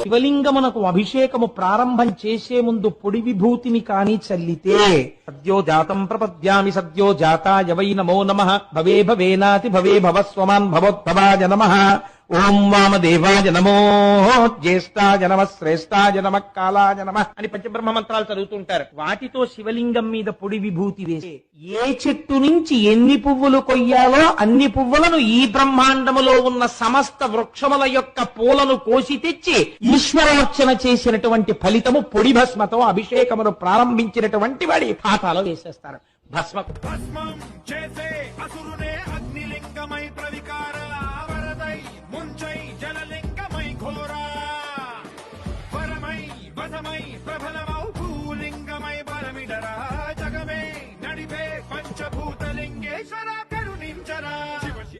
శివలింగమునకు అభిషేకము ప్రారంభం చేసే ముందు పొడి విభూతిని కాని చల్లితే సద్యో జాతం ప్రపద్యామి సద్యో జాతాయ వై నమో నమః భవే భవేనాతి భవే భవస్వమాన్ భవోద్భవాయ నమః ఓం వామదేవాయ నమో జ్యేష్ఠాయ నమః శ్రేష్ఠాయ నమః కాలాయ నమః అని పంచబ్రహ్మ మంత్రాలు చదువుతుంటారు. వాటితో శివలింగం మీద పొడి విభూతి వేసి ఏ చెట్టు నుంచి ఎన్ని పువ్వులు కొయ్యాలో అన్ని పువ్వులను ఈ బ్రహ్మాండములో ఉన్న సమస్త వృక్షముల యొక్క పూలను కోసి తెచ్చి ఈశ్వరార్చన చేసినటువంటి ఫలితము పొడి భస్మతో అభిషేకమును ప్రారంభించినటువంటి వాడి ఖాతాలో వేసేస్తారు. భస్మ